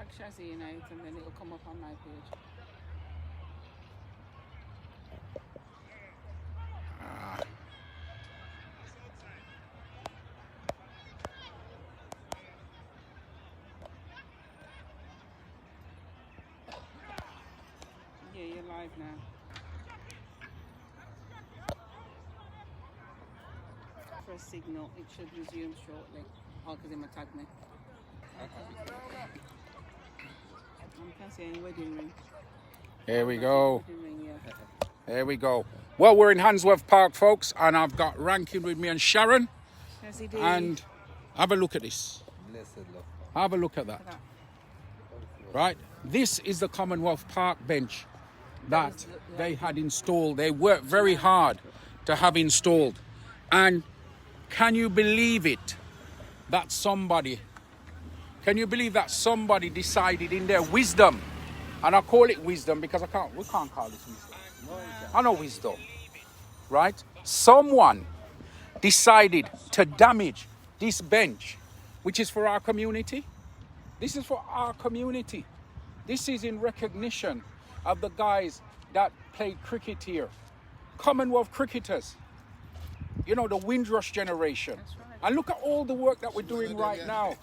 tag Shazzy in it and then it'll come up on my page. Yeah, you're live now. Press signal, it should resume shortly. Oh, because it might tag me. I can't see any wedding ring. Here we go. Wedding ring, yeah. There we go. Well, we're in Handsworth Park, folks, and I've got Rankin with me and Sharon. Yes, he did. And have a look at this. Have a look at that. Right? This is the Commonwealth Park bench that they had installed. They worked very hard to have installed. And can you believe it? That somebody decided in their wisdom, and I call it wisdom because we can't call this wisdom. I know wisdom, right? Someone decided to damage this bench, which is for our community. This is for our community. This is in recognition of the guys that played cricket here. Commonwealth cricketers. You know, the Windrush generation. That's right. And look at all the work that we're doing right now.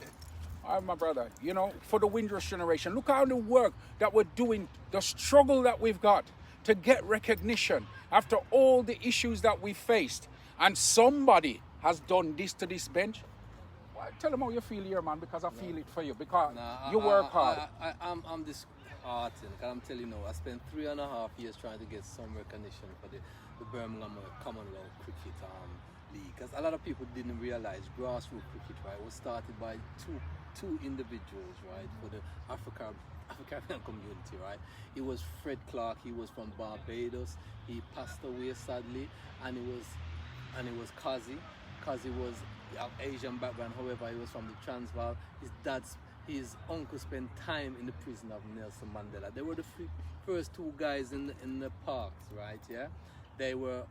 My brother, you know, for the Windrush generation. Look at the work that we're doing, the struggle that we've got to get recognition after all the issues that we faced. And somebody has done this to this bench. Well, tell them how you feel here, man, because I feel it for you. Because you work hard. I'm disheartened, because I'm telling you now, I spent 3.5 years trying to get some recognition for the Birmingham Commonwealth Cricket League. Because a lot of people didn't realize grassroots cricket, right, was started by two individuals, right, for the African community, right. It was Fred Clark. He was from Barbados. He passed away sadly, and it was Kazi. Kazi was of Asian background, however, he was from the Transvaal. His uncle spent time in the prison of Nelson Mandela. They were the first two guys in the parks, right? Yeah, they were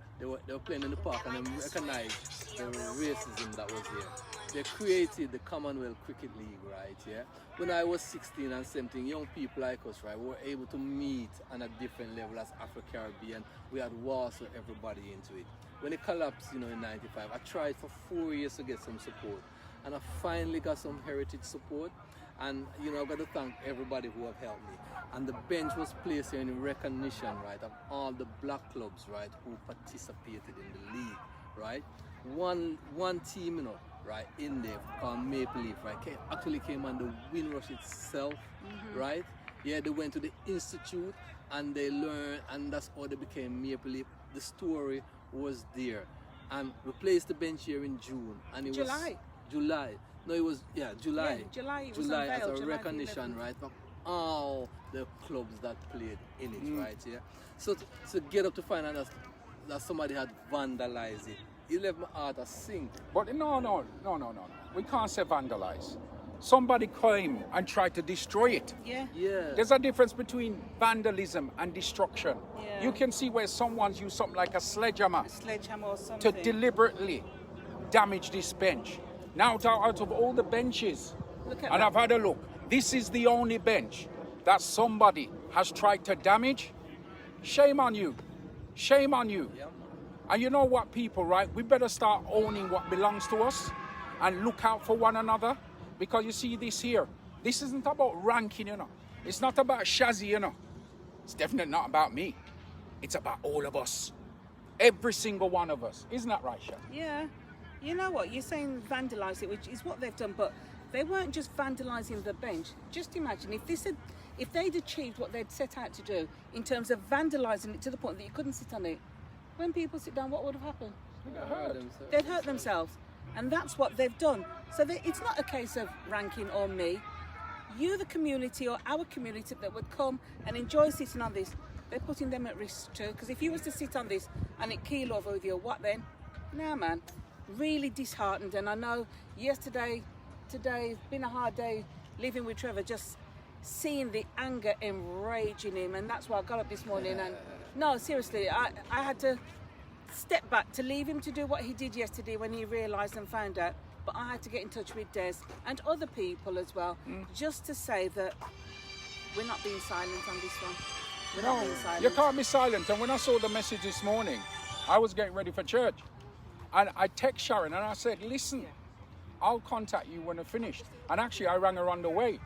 playing in the park, and they recognized the racism that was here. They created the Commonwealth Cricket League, right? Yeah. When I was 16 and 17, young people like us, right, were able to meet on a different level as Afro-Caribbean. We had Warsaw, everybody into it. When it collapsed, you know, in '95, I tried for 4 years to get some support, and I finally got some heritage support. And you know, I've got to thank everybody who have helped me. And the bench was placed here in recognition, right, of all the black clubs, right, who participated in the league, right. One team, you know, right, in there called Maple Leaf, right, actually came on the Windrush itself, right. Yeah, they went to the institute and they learned, and that's how they became Maple Leaf. The story was there, and we placed the bench here in June, and it was July. No, it was July. Yeah, July. It was July unveiled, as a July recognition, right, for all the clubs that played in it, right? Yeah. So to get up to find out that somebody had vandalized it, it left my heart a sink. But no. We can't say vandalize. Somebody came and tried to destroy it. Yeah. Yeah. There's a difference between vandalism and destruction. Yeah. You can see where someone's used something like a sledgehammer Sledgehammer or to something. deliberately damage this bench. Now, out of all the benches, Look at and that. I've had a look, this is the only bench that somebody has tried to damage. Shame on you. Shame on you. Yeah. And you know what, people, right? We better start owning what belongs to us and look out for one another. Because you see this here, this isn't about ranking, you know. It's not about Shazzy, you know. It's definitely not about me. It's about all of us. Every single one of us. Isn't that right, Shazzy? Yeah. You know what? You're saying vandalise it, which is what they've done, but they weren't just vandalising the bench. Just imagine if they'd achieved what they'd set out to do in terms of vandalising it to the point that you couldn't sit on it. When people sit down, what would have happened? They'd hurt themselves. And that's what they've done. So it's not a case of Rankin or me. You, the community, or our community that would come and enjoy sitting on this, they're putting them at risk too. Because if you was to sit on this and it keel over with you, what then? Nah, man. Really disheartened. And I know today's been a hard day living with Trevor, just seeing the anger enraging him. And that's why I got up this morning. And no, seriously, I had to step back to leave him to do what he did yesterday when he realised and found out. But I had to get in touch with Des and other people as well, just to say that we're not being silent on this one. We're not being silent. You can't be silent. And when I saw the message this morning, I was getting ready for church. And I text Sharon and I said, listen, I'll contact you when I'm finished. And actually, I rang her on the way.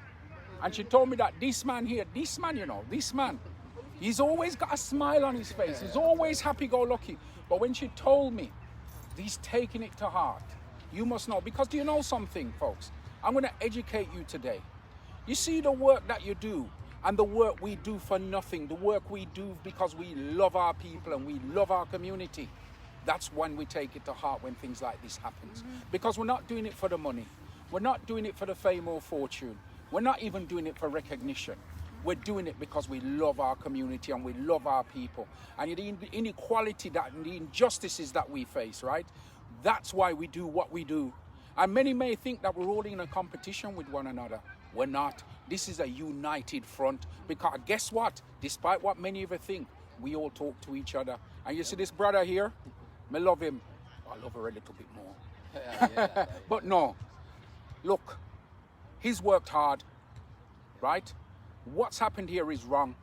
And she told me that this man here, this man, he's always got a smile on his face. He's always happy-go-lucky. But when she told me, he's taking it to heart. You must know. Because do you know something, folks? I'm going to educate you today. You see the work that you do and the work we do for nothing, the work we do because we love our people and we love our community. That's when we take it to heart when things like this happens. Because we're not doing it for the money. We're not doing it for the fame or fortune. We're not even doing it for recognition. We're doing it because we love our community and we love our people. And the inequality and the injustices that we face, right? That's why we do what we do. And many may think that we're all in a competition with one another. We're not. This is a united front. Because guess what? Despite what many of you think, we all talk to each other. And you see this brother here? I love him. I love her a little bit more. But no. Look, he's worked hard, right? What's happened here is wrong.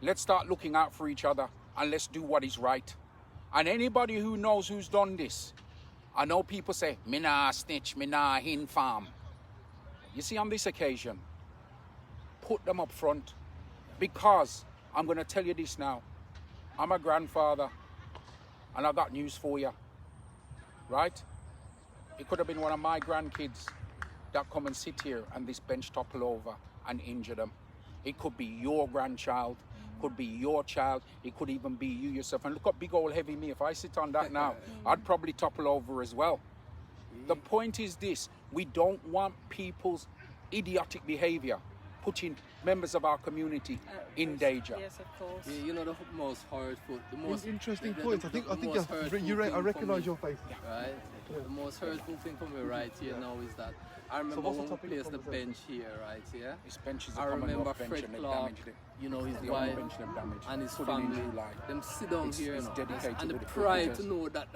Let's start looking out for each other and let's do what is right. And anybody who knows who's done this, I know people say, me nah snitch, me nah inform. You see, on this occasion, put them up front because I'm going to tell you this now. I'm a grandfather and I've got news for you, right? It could have been one of my grandkids that come and sit here and this bench topple over and injure them. It could be your grandchild, could be your child, it could even be you yourself. And look at big old heavy me, if I sit on that now, I'd probably topple over as well. The point is this, we don't want people's idiotic behavior putting members of our community in danger. Yes, of course. Yeah, you know the most hurtful, the most interesting point. I think I recognise your face. Right. The most hurtful thing for me right here now is that I remember when we placed the bench here, right here. This bench is a I remember Commonwealth bench Fred and they Clark, damaged it. you know, his The only wife bench they've damaged. and his Put it in family, July. them sit down It's here, you know, dedicated and the to the pride privileges. to know that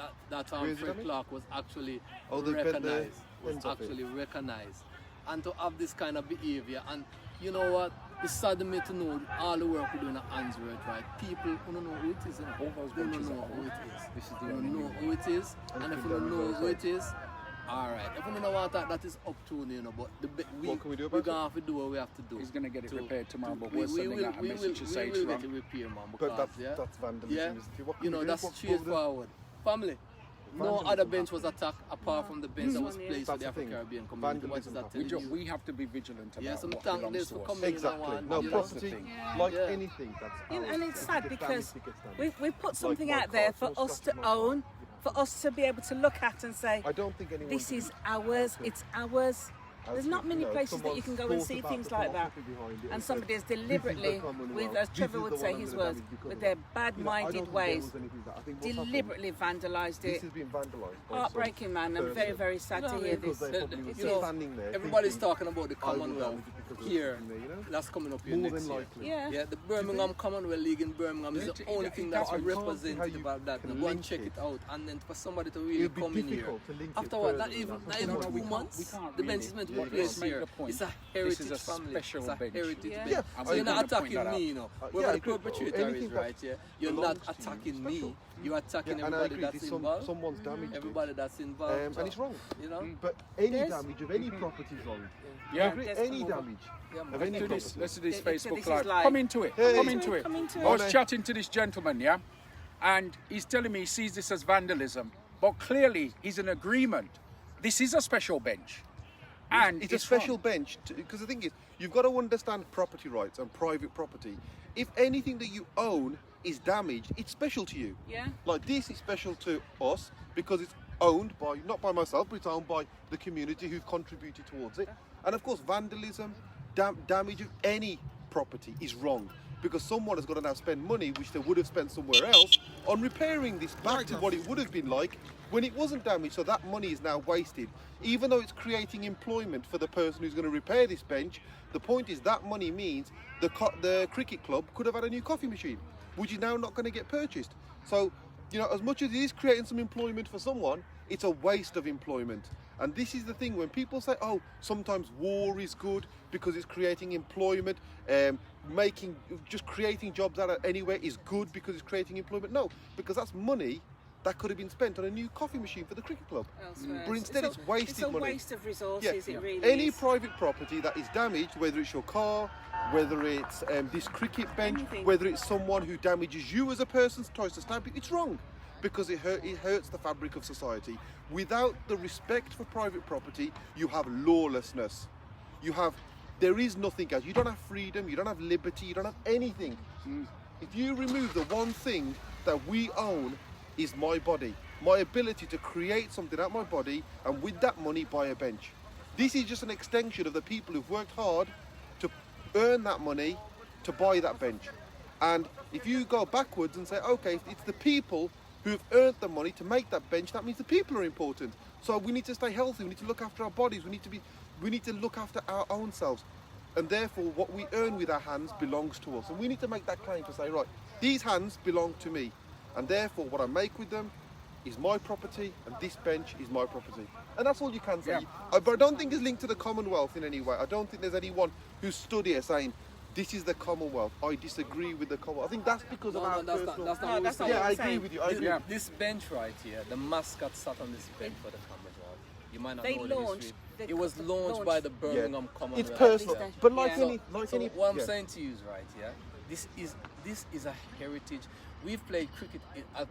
Where is it, Fred Danny? Clark was actually Oh, they bent the recognized, was ends of it. actually recognized, and to have this kind of behavior, and you know what? It's sad to me to know all the work we do in Handsworth, right? People who don't know who it is, All those they don't benches know are who old. it is. This is the They only don't know new who it is, and if you don't know who it is, all right. If you don't know what that is up to, you know. But What can we do we're about gonna have to do what we have to do. He's going to get it to- repaired tomorrow, but we we're sending out a will, message to say we it's will wrong. get it repaired, man. But Because, that's vandalism. yeah, Isn't it? What can you know, we do? that's What- straightforward. Family. No Vandalism other bench happened. was attacked apart from the bench that was This one, yeah. placed for That's the the thing. Afro-Caribbean community. What is Vandalism that happened. telling you? We have to be vigilant about Yes, I'm what thanking belongs this to for us. coming in. Exactly. One, No, you know. property, thing. like Yeah. anything that's You know, ours, and it's if sad it gets because damaged, it gets damaged. we've put something my out there car, for no us scratch to on my car. own, for us to be able to look at and say, I don't think anyone. this is ours, it's ours. There's not many places that you can go and see things like that. And somebody has deliberately, with, as Trevor would say his words, with their bad-minded ways, deliberately vandalised This it. has been vandalised. by Heartbreaking, man. I'm very, very sad to hear Because this. they probably You were know, standing there Everybody's thinking, talking about the I will Commonwealth damage it because of here. something there, you know? That's coming up here More next than year. likely. Yeah. Yeah, the Birmingham Commonwealth League in Birmingham is the only thing that's I can't see how representative you of that. can Now go and link check it. it out, and then for somebody to It really would be come in here. difficult to link it After what? Not further even, than that. not even No, we 2 can't- months. we can't The really. bench is meant to be Let's placed make here. the point. It's a This heritage is a family. special It's a bench. heritage Yeah. bench. Yeah, So you're I not agree. attacking me, you know. yeah, Whoever I the agree. perpetrator Anything is, that right? Yeah, you're not belongs to you is attacking special. me. You're attacking Yeah, and I everybody agree. that's This involved. someone's damaged it. Everybody that's involved. And it's wrong. You know. But any There's- damage of any property is wrong. Yeah. I agree, There's any come over. damage Yeah, man. of any Let's do this. property. Let's do this So Facebook this is Live. live. Come into it. Hey. Come into it. Come into I it. was Morning. chatting to this gentleman, yeah, and he's telling me he sees this as vandalism, but clearly he's in agreement. This is a special bench, and It's a special wrong. bench because the thing is, you've got to understand property rights and private property. If anything that you own is damaged, it's special to you. Yeah. Like this is special to us because it's owned by, not by myself, but it's owned by the community who've contributed towards it. And of course, vandalism, damage of any property is wrong because someone has got to now spend money which they would have spent somewhere else on repairing this back to what it would have been like when it wasn't damaged. So that money is now wasted. Even though it's creating employment for the person who's going to repair this bench, the point is that money means the cricket club could have had a new coffee machine, which is now not going to get purchased. So, you know, as much as it is creating some employment for someone, it's a waste of employment. And this is the thing, when people say, oh, sometimes war is good because it's creating employment, just creating jobs out of anywhere is good because it's creating employment. No, because that's money that could have been spent on a new coffee machine for the cricket club. Elsewhere. But instead it's wasted money. It's a waste of resources, it really Any is. private property that is damaged, whether it's your car, whether it's this cricket bench, Anything. whether it's someone who damages you as a person, tries to stab you, it's wrong. Because it hurts the fabric of society. Without the respect for private property, you have lawlessness. There is nothing else. You don't have freedom, you don't have liberty, you don't have anything. If you remove the one thing that we own, is my body, my ability to create something out of my body, and with that money buy a bench. This is just an extension of the people who've worked hard to earn that money to buy that bench. And if you go backwards and say, okay, it's the people who've earned the money to make that bench, that means the people are important. So we need to stay healthy, we need to look after our bodies, we need to look after our own selves. And therefore what we earn with our hands belongs to us. And we need to make that claim to say, right, these hands belong to me. And therefore what I make with them is my property, and this bench is my property. And that's all you can say. Yeah. But I don't think it's linked to the Commonwealth in any way. I don't think there's anyone who stood here saying, this is the Commonwealth. I disagree with the Commonwealth. I think that's because of our that's personal... not No, what that's we're not saying. Yeah, I I'm agree saying. with you. I agree. This bench right here, the mascot sat on this bench for the Commonwealth. You might not They know the launched history. the- It was the launched launch. by the Birmingham Commonwealth. It's personal. Yeah. But like Yeah. any... Like So any what I'm yeah. saying to you is right, yeah. This is a heritage. We've played cricket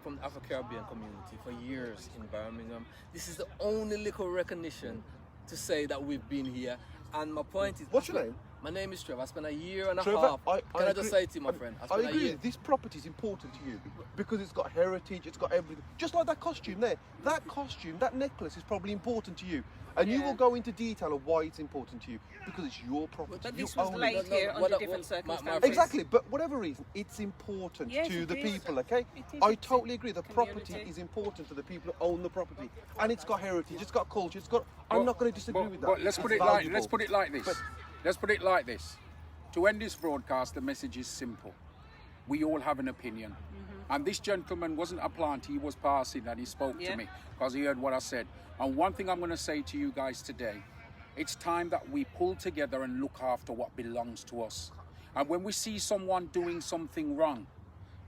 from the Afro-Caribbean community for years in Birmingham. This is the only little recognition to say that we've been here. And my point is, What's your name? My name is Trevor. I spent a year and a Trevor, half. I Can I agree- just say to you, my friend? I spent a agree. year. This property is important to you because it's got heritage, it's got everything. Just like that costume there. That costume, that necklace is probably important to you. And you Yeah. will go into detail of why it's important to you because it's your property. But You this was own it. laid here What- under what- different my- my circumstances. Exactly, but whatever reason, it's important Yes, to it the is. people, okay? It is. I It's totally agree. The property community. is important to the people who own the property. And it's got heritage, it's got culture, it's got... I'm not going to disagree with that. But let's put It's it like valuable. let's put it like this. But- Let's put it like this. To end this broadcast, the message is simple. We all have an opinion. And this gentleman wasn't a plant, he was passing and he spoke Yeah. to me because he heard what I said. And one thing I'm going to say to you guys today, it's time that we pull together and look after what belongs to us. And when we see someone doing something wrong,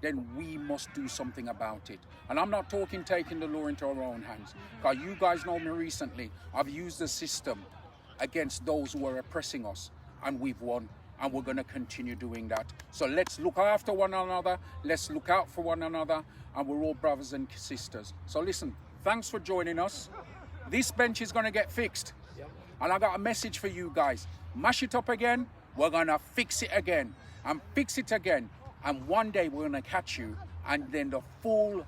then we must do something about it. And I'm not talking taking the law into our own hands. Because you guys know me recently, I've used the system against those who are oppressing us, and we've won. And we're going to continue doing that. So let's look after one another, let's look out for one another, and we're all brothers and sisters. So listen, thanks for joining us. This bench is going to get fixed. And I got a message for you guys. Mash it up again, we're going to fix it again, and fix it again. And one day we're going to catch you, and then the full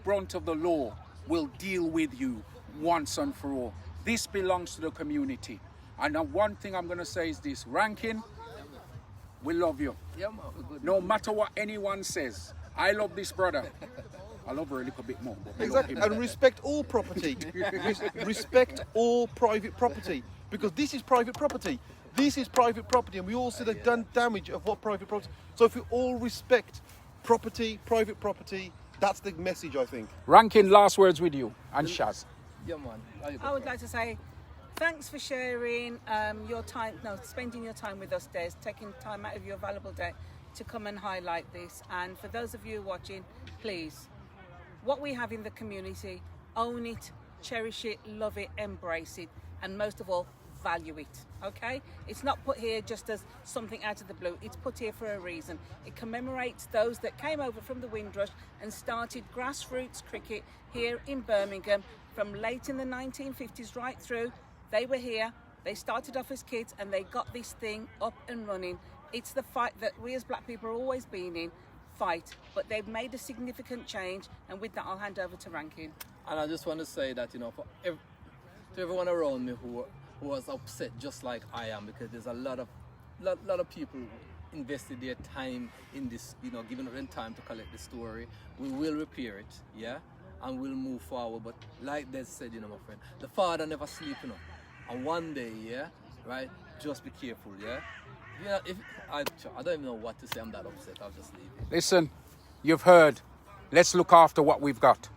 brunt of the law will deal with you once and for all. This belongs to the community. And now one thing I'm going to say is this, Rankin, we love you. Yeah, man, we're good. No matter what anyone says, I love this brother. I love her a little bit more. But I love Exactly, him. and respect all property. Respect all private property, because this is private property. This is private property, and we all see the damage of what private property. So if we all respect property, private property, that's the message, I think. Rankin, last words with you and Shaz. Yeah, man. How you I would go, like to say thanks for sharing your time, spending your time with us, Des, taking time out of your valuable day to come and highlight this. And for those of you watching, please, what we have in the community, own it, cherish it, love it, embrace it, and most of all, value it, okay? It's not put here just as something out of the blue. It's put here for a reason. It commemorates those that came over from the Windrush and started grassroots cricket here in Birmingham from late in the 1950s right through. They were here, they started off as kids, and they got this thing up and running. It's the fight that we as black people have always been in, fight, but they've made a significant change, and with that I'll hand over to Rankin. And I just want to say that, to everyone around me who was upset just like I am, because there's a lot of people who invested their time in this, giving them time to collect the story. We will repair it, yeah, and we'll move forward. But like Des said, my friend, the father never sleeps, And one day, yeah, right, just be careful, yeah. If I don't even know what to say. I'm that upset. I'll just leave it. Listen, you've heard. Let's look after what we've got.